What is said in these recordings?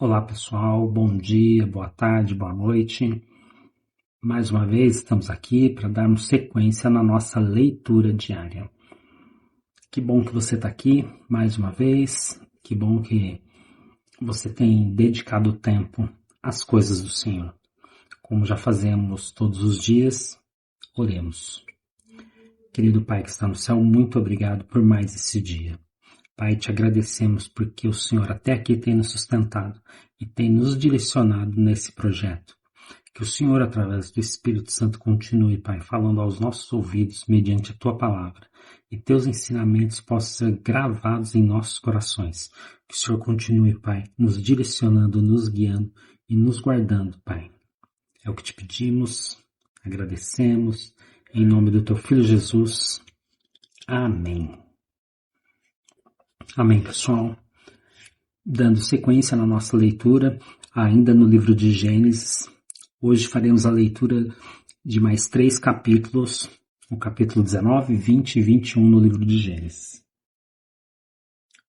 Olá pessoal, bom dia, boa tarde, boa noite. Mais uma vez estamos aqui para darmos sequência na nossa leitura diária. Que bom que você está aqui mais uma vez, que bom que você tem dedicado tempo às coisas do Senhor. Como já fazemos todos os dias, oremos. Querido Pai que está no céu, muito obrigado por mais esse dia. Pai, te agradecemos porque o Senhor até aqui tem nos sustentado e tem nos direcionado nesse projeto. Que o Senhor, através do Espírito Santo, continue, Pai, falando aos nossos ouvidos mediante a Tua palavra e Teus ensinamentos possam ser gravados em nossos corações. Que o Senhor continue, Pai, nos direcionando, nos guiando e nos guardando, Pai. É o que te pedimos, agradecemos, em nome do Teu Filho Jesus. Amém. Amém, pessoal. Dando sequência na nossa leitura, ainda no livro de Gênesis, hoje faremos a leitura de mais 3 capítulos, o capítulo 19, 20 e 21 no livro de Gênesis.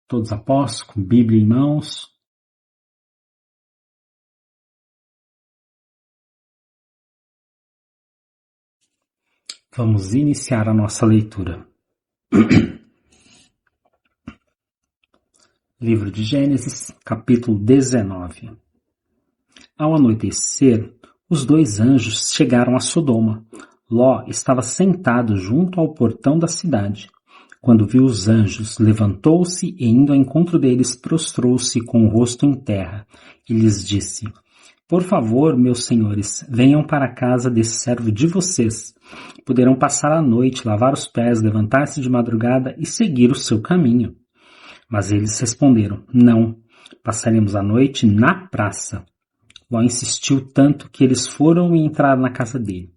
Todos após, com Bíblia em mãos. Vamos iniciar a nossa leitura. Livro de Gênesis, capítulo 19. Ao anoitecer, os 2 anjos chegaram a Sodoma. Ló estava sentado junto ao portão da cidade. Quando viu os anjos, levantou-se e, indo ao encontro deles, prostrou-se com o rosto em terra e lhes disse: Por favor, meus senhores, venham para a casa desse servo de vocês. Poderão passar a noite, lavar os pés, levantar-se de madrugada e seguir o seu caminho. Mas eles responderam: Não, passaremos a noite na praça. Ló insistiu tanto que eles foram e entraram na casa dele.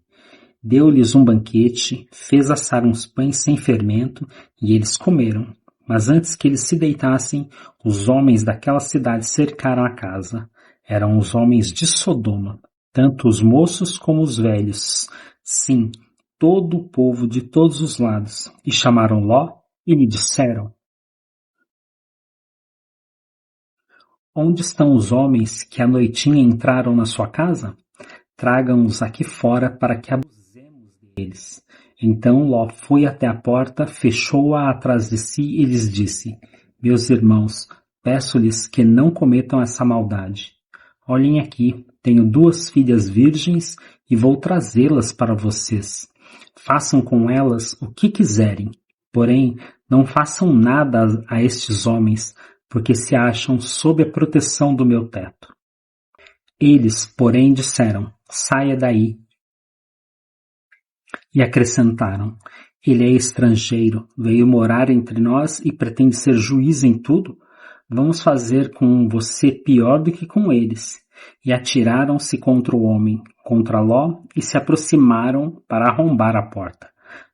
Deu-lhes um banquete, fez assar uns pães sem fermento e eles comeram. Mas antes que eles se deitassem, os homens daquela cidade cercaram a casa. Eram os homens de Sodoma, tanto os moços como os velhos. Sim, todo o povo de todos os lados. E chamaram Ló e lhe disseram: Onde estão os homens que à noitinha entraram na sua casa? Tragam-os aqui fora para que abusemos deles. Então Ló foi até a porta, fechou-a atrás de si e lhes disse: Meus irmãos, peço-lhes que não cometam essa maldade. Olhem aqui, tenho 2 filhas virgens e vou trazê-las para vocês. Façam com elas o que quiserem, porém não façam nada a estes homens, porque se acham sob a proteção do meu teto. Eles, porém, disseram: Saia daí. E acrescentaram: Ele é estrangeiro, veio morar entre nós e pretende ser juiz em tudo? Vamos fazer com você pior do que com eles. E atiraram-se contra o homem, contra Ló, e se aproximaram para arrombar a porta.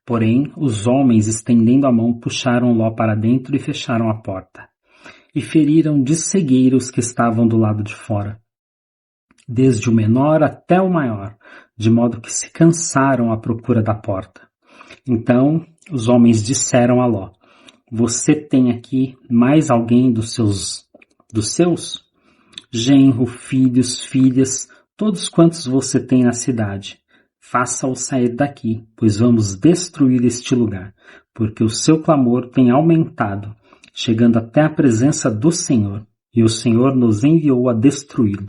Porém, os homens, estendendo a mão, puxaram Ló para dentro e fecharam a porta. E feriram de cegueira os que estavam do lado de fora, desde o menor até o maior, de modo que se cansaram à procura da porta. Então os homens disseram a Ló: Você tem aqui mais alguém dos seus? Genro, filhos, filhas, todos quantos você tem na cidade. Faça-o sair daqui, pois vamos destruir este lugar, porque o seu clamor tem aumentado, chegando até a presença do Senhor, e o Senhor nos enviou a destruí-lo.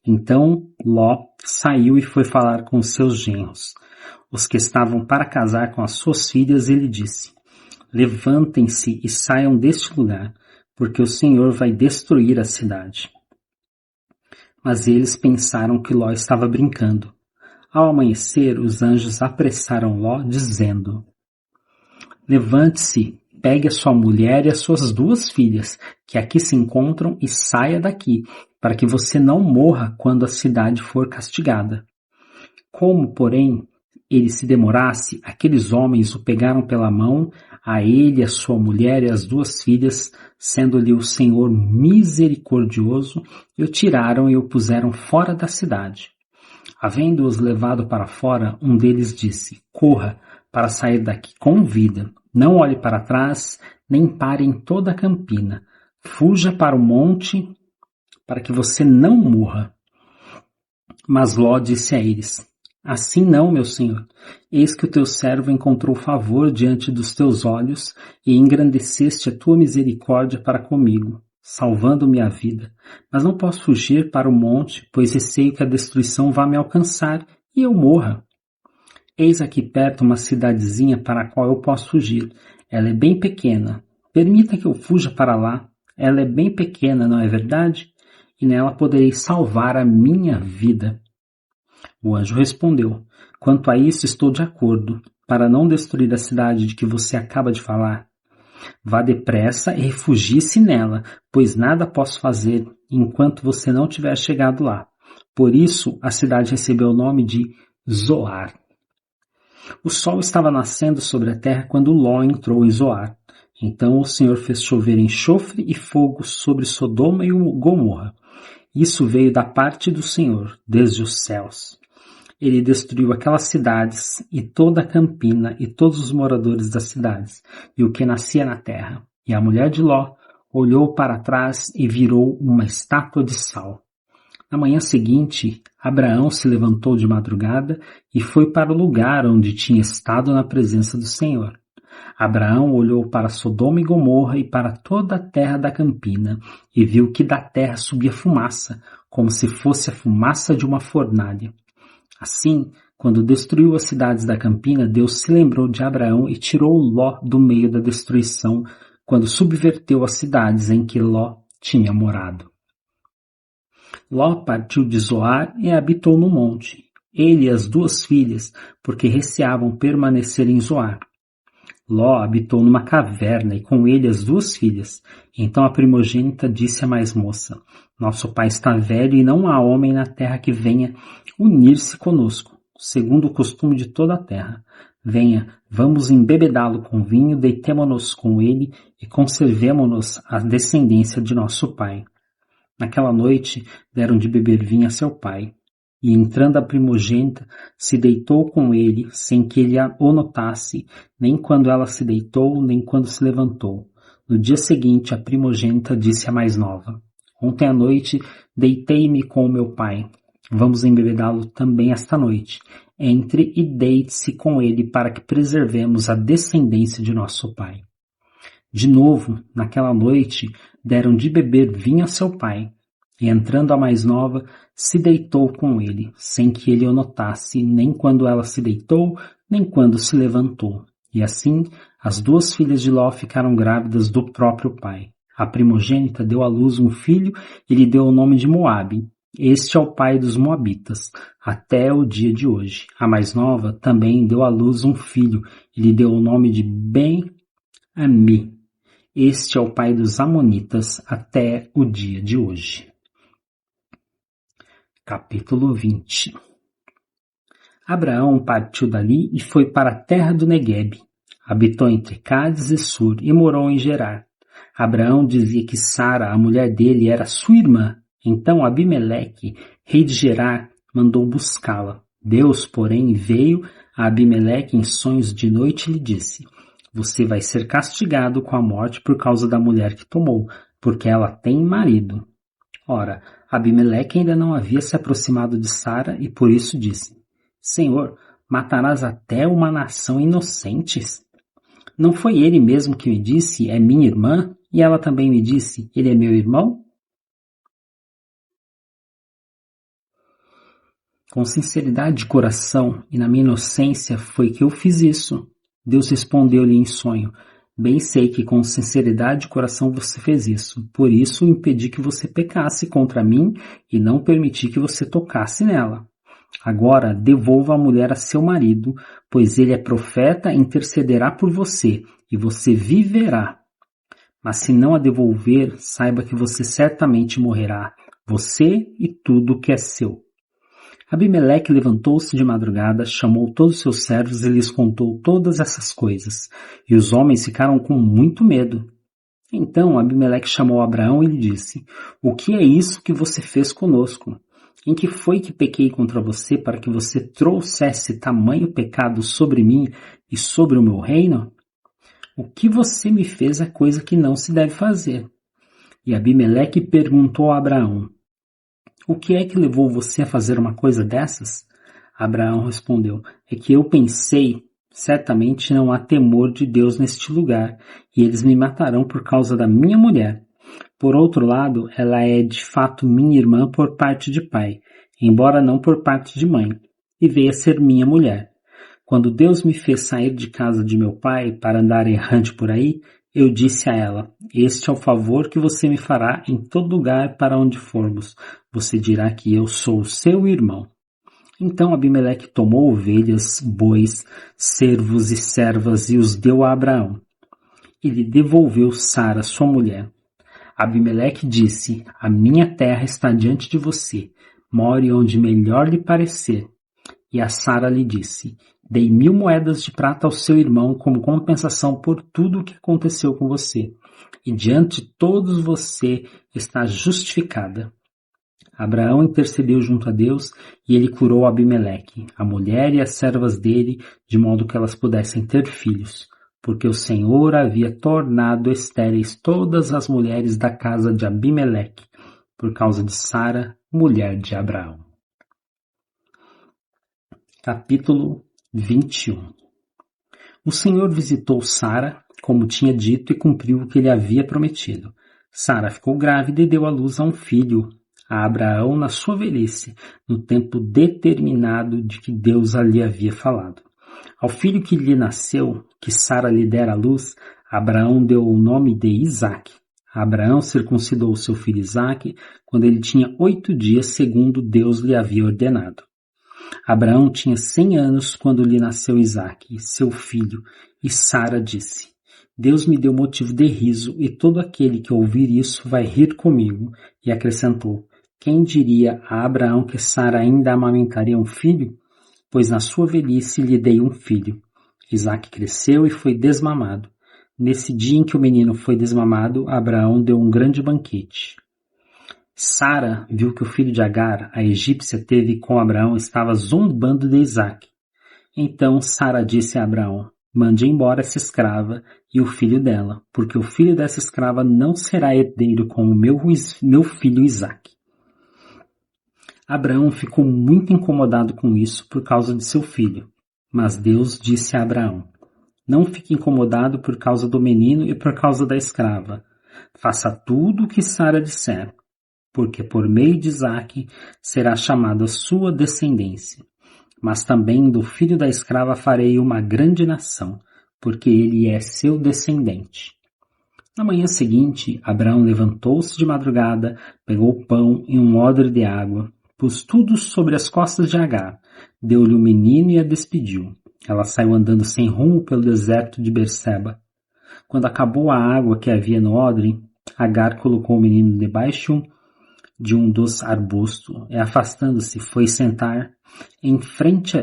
Então Ló saiu e foi falar com os seus genros, os que estavam para casar com as suas filhas, e lhe disse: Levantem-se e saiam deste lugar, porque o Senhor vai destruir a cidade. Mas eles pensaram que Ló estava brincando. Ao amanhecer, os anjos apressaram Ló, dizendo: Levante-se, pegue a sua mulher e as suas 2 filhas, que aqui se encontram, e saia daqui, para que você não morra quando a cidade for castigada. Como, porém, ele se demorasse, aqueles homens o pegaram pela mão, a ele, a sua mulher e as 2 filhas, sendo-lhe o Senhor misericordioso, e o tiraram e o puseram fora da cidade. Havendo-os levado para fora, um deles disse: Corra para sair daqui com vida. Não olhe para trás, nem pare em toda a campina. Fuja para o monte para que você não morra. Mas Ló disse a eles: Assim não, meu senhor. Eis que o teu servo encontrou favor diante dos teus olhos e engrandeceste a tua misericórdia para comigo, salvando-me a vida. Mas não posso fugir para o monte, pois receio que a destruição vá me alcançar e eu morra. Eis aqui perto uma cidadezinha para a qual eu posso fugir. Ela é bem pequena. Permita que eu fuja para lá. Ela é bem pequena, não é verdade? E nela poderei salvar a minha vida. O anjo respondeu: Quanto a isso estou de acordo, para não destruir a cidade de que você acaba de falar. Vá depressa e refugie-se nela, pois nada posso fazer enquanto você não tiver chegado lá. Por isso a cidade recebeu o nome de Zoar. O sol estava nascendo sobre a terra quando Ló entrou em Zoar. Então o Senhor fez chover enxofre e fogo sobre Sodoma e Gomorra. Isso veio da parte do Senhor, desde os céus. Ele destruiu aquelas cidades e toda a campina e todos os moradores das cidades e o que nascia na terra. E a mulher de Ló olhou para trás e virou uma estátua de sal. Na manhã seguinte, Abraão se levantou de madrugada e foi para o lugar onde tinha estado na presença do Senhor. Abraão olhou para Sodoma e Gomorra e para toda a terra da campina e viu que da terra subia fumaça, como se fosse a fumaça de uma fornalha. Assim, quando destruiu as cidades da campina, Deus se lembrou de Abraão e tirou Ló do meio da destruição, quando subverteu as cidades em que Ló tinha morado. Ló partiu de Zoar e habitou no monte, ele e as 2 filhas, porque receavam permanecer em Zoar. Ló habitou numa caverna e com ele as 2 filhas. Então a primogênita disse à mais moça: Nosso pai está velho e não há homem na terra que venha unir-se conosco, segundo o costume de toda a terra. Venha, vamos embebedá-lo com vinho, deitemo-nos com ele e conservemo-nos a descendência de nosso pai. Naquela noite deram de beber vinho a seu pai. E entrando a primogênita, se deitou com ele, sem que ele o notasse, nem quando ela se deitou, nem quando se levantou. No dia seguinte, a primogênita disse à mais nova: Ontem à noite deitei-me com o meu pai. Vamos embebedá-lo também esta noite. Entre e deite-se com ele para que preservemos a descendência de nosso pai. De novo, naquela noite, deram de beber vinho a seu pai. E entrando a mais nova, se deitou com ele, sem que ele o notasse, nem quando ela se deitou, nem quando se levantou. E assim, as 2 filhas de Ló ficaram grávidas do próprio pai. A primogênita deu à luz um filho e lhe deu o nome de Moabe. Este é o pai dos moabitas, até o dia de hoje. A mais nova também deu à luz um filho e lhe deu o nome de Ben-Ami. Este é o pai dos amonitas, até o dia de hoje. Capítulo 20. Abraão partiu dali e foi para a terra do Neguebe. Habitou entre Cádiz e Sur e morou em Gerar. Abraão dizia que Sara, a mulher dele, era sua irmã. Então Abimeleque, rei de Gerar, mandou buscá-la. Deus, porém, veio a Abimeleque em sonhos de noite e lhe disse: Você vai ser castigado com a morte por causa da mulher que tomou, porque ela tem marido. Ora, Abimeleque ainda não havia se aproximado de Sara e por isso disse: Senhor, matarás até uma nação inocentes? Não foi ele mesmo que me disse: é minha irmã? E ela também me disse: ele é meu irmão? Com sinceridade de coração e na minha inocência foi que eu fiz isso. Deus respondeu-lhe em sonho: Bem sei que com sinceridade de coração você fez isso. Por isso impedi que você pecasse contra mim e não permiti que você tocasse nela. Agora devolva a mulher a seu marido, pois ele é profeta e intercederá por você, e você viverá. Mas se não a devolver, saiba que você certamente morrerá, você e tudo que é seu. Abimeleque levantou-se de madrugada, chamou todos os seus servos e lhes contou todas essas coisas. E os homens ficaram com muito medo. Então Abimeleque chamou Abraão e lhe disse: O que é isso que você fez conosco? Em que foi que pequei contra você para que você trouxesse tamanho pecado sobre mim e sobre o meu reino? O que você me fez é coisa que não se deve fazer. E Abimeleque perguntou a Abraão: O que é que levou você a fazer uma coisa dessas? Abraão respondeu, é que eu pensei, certamente não há temor de Deus neste lugar, e eles me matarão por causa da minha mulher. Por outro lado, ela é de fato minha irmã por parte de pai, embora não por parte de mãe, e veio a ser minha mulher. Quando Deus me fez sair de casa de meu pai para andar errante por aí, eu disse a ela, este é o favor que você me fará em todo lugar para onde formos. Você dirá que eu sou seu irmão. Então Abimeleque tomou ovelhas, bois, servos e servas e os deu a Abraão. E lhe devolveu Sara, sua mulher. Abimeleque disse, a minha terra está diante de você, more onde melhor lhe parecer. E a Sara lhe disse, dei 1000 moedas de prata ao seu irmão como compensação por tudo o que aconteceu com você. E diante de todos você está justificada. Abraão intercedeu junto a Deus e ele curou Abimeleque, a mulher e as servas dele, de modo que elas pudessem ter filhos, porque o Senhor havia tornado estéreis todas as mulheres da casa de Abimeleque, por causa de Sara, mulher de Abraão. Capítulo 21. O Senhor visitou Sara, como tinha dito, e cumpriu o que lhe havia prometido. Sara ficou grávida e deu à luz a um filho, a Abraão na sua velhice, no tempo determinado de que Deus lhe havia falado. Ao filho que lhe nasceu, que Sara lhe dera à luz, Abraão deu o nome de Isaque. Abraão circuncidou seu filho Isaque quando ele tinha 8 dias, segundo Deus lhe havia ordenado. Abraão tinha 100 anos quando lhe nasceu Isaque, seu filho, e Sara disse, Deus me deu motivo de riso, e todo aquele que ouvir isso vai rir comigo. E acrescentou, quem diria a Abraão que Sara ainda amamentaria um filho? Pois na sua velhice lhe dei um filho. Isaque cresceu e foi desmamado. Nesse dia em que o menino foi desmamado, Abraão deu um grande banquete. Sara viu que o filho de Agar, a egípcia, teve com Abraão estava zombando de Isaque. Então Sara disse a Abraão, mande embora essa escrava e o filho dela, porque o filho dessa escrava não será herdeiro com o meu filho Isaque. Abraão ficou muito incomodado com isso por causa de seu filho. Mas Deus disse a Abraão, não fique incomodado por causa do menino e por causa da escrava. Faça tudo o que Sara disser, porque por meio de Isaque será chamada sua descendência. Mas também do filho da escrava farei uma grande nação, porque ele é seu descendente. Na manhã seguinte, Abraão levantou-se de madrugada, pegou o pão e um odre de água, pôs tudo sobre as costas de Agar, deu-lhe o menino e a despediu. Ela saiu andando sem rumo pelo deserto de Berseba. Quando acabou a água que havia no odre, Agar colocou o menino debaixo de um dos arbustos e, afastando-se, foi sentar em frente,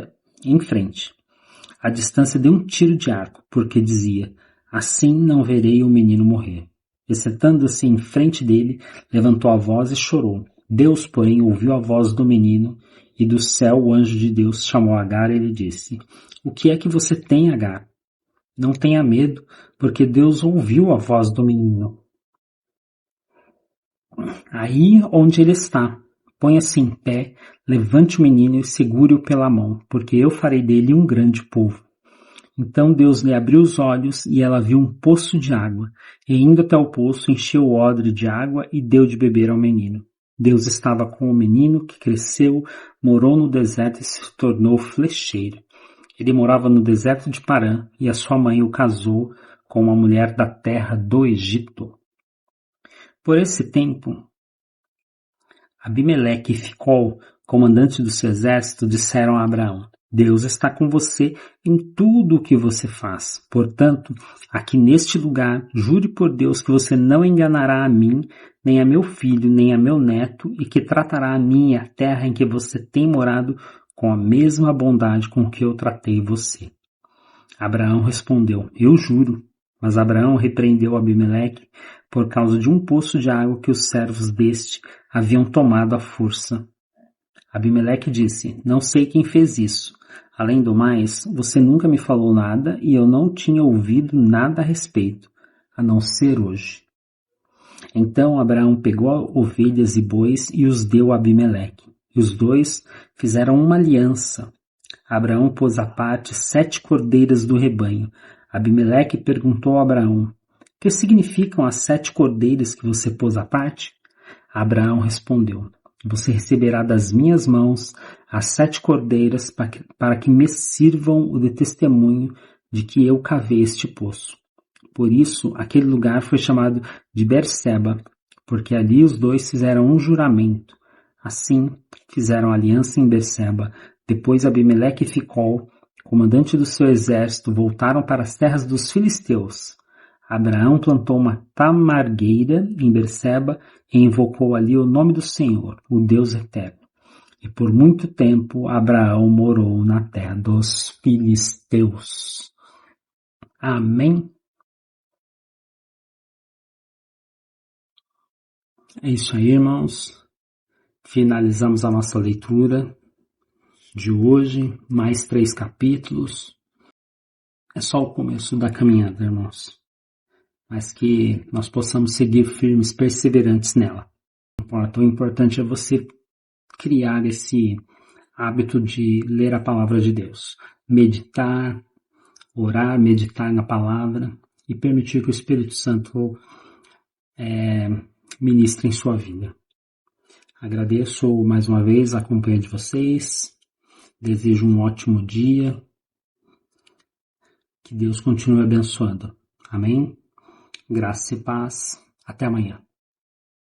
à distância de um tiro de arco, porque dizia, assim não verei o menino morrer. E sentando-se em frente dele, levantou a voz e chorou. Deus, porém, ouviu a voz do menino, e do céu o anjo de Deus chamou Agar e lhe disse, o que é que você tem, Agar? Não tenha medo, porque Deus ouviu a voz do menino. Aí onde ele está, ponha-se em pé, levante o menino e segure-o pela mão, porque eu farei dele um grande povo. Então Deus lhe abriu os olhos e ela viu um poço de água, e indo até o poço encheu o odre de água e deu de beber ao menino. Deus estava com o menino que cresceu, morou no deserto e se tornou flecheiro. Ele morava no deserto de Parã e a sua mãe o casou com uma mulher da terra do Egito. Por esse tempo, Abimeleque e Ficol, comandantes do seu exército, disseram a Abraão, Deus está com você em tudo o que você faz. Portanto, aqui neste lugar, jure por Deus que você não enganará a mim, nem a meu filho, nem a meu neto, e que tratará a mim e a terra em que você tem morado com a mesma bondade com que eu tratei você. Abraão respondeu, eu juro. Mas Abraão repreendeu Abimeleque por causa de um poço de água que os servos deste haviam tomado à força. Abimeleque disse, não sei quem fez isso. Além do mais, você nunca me falou nada e eu não tinha ouvido nada a respeito, a não ser hoje. Então Abraão pegou ovelhas e bois e os deu a Abimeleque. E os dois fizeram uma aliança. Abraão pôs à parte 7 cordeiras do rebanho. Abimeleque perguntou a Abraão: que significam as 7 cordeiras que você pôs à parte? Abraão respondeu: você receberá das minhas mãos as 7 cordeiras para que me sirvam de testemunho de que eu cavei este poço. Por isso, aquele lugar foi chamado de Berseba, porque ali os dois fizeram um juramento. Assim, fizeram aliança em Berseba. Depois Abimeleque e Ficol, comandante do seu exército, voltaram para as terras dos filisteus. Abraão plantou uma tamargueira em Berseba e invocou ali o nome do Senhor, o Deus eterno. E por muito tempo Abraão morou na terra dos filisteus. Amém? É isso aí, irmãos. Finalizamos a nossa leitura de hoje, mais 3 capítulos. É só o começo da caminhada, irmãos. Mas que nós possamos seguir firmes, perseverantes nela. O importante é você criar esse hábito de ler a palavra de Deus. Meditar, orar, meditar na palavra e permitir que o Espírito Santo ministre em sua vida. Agradeço mais uma vez a companhia de vocês. Desejo um ótimo dia. Que Deus continue abençoando. Amém? Graça e paz. Até amanhã.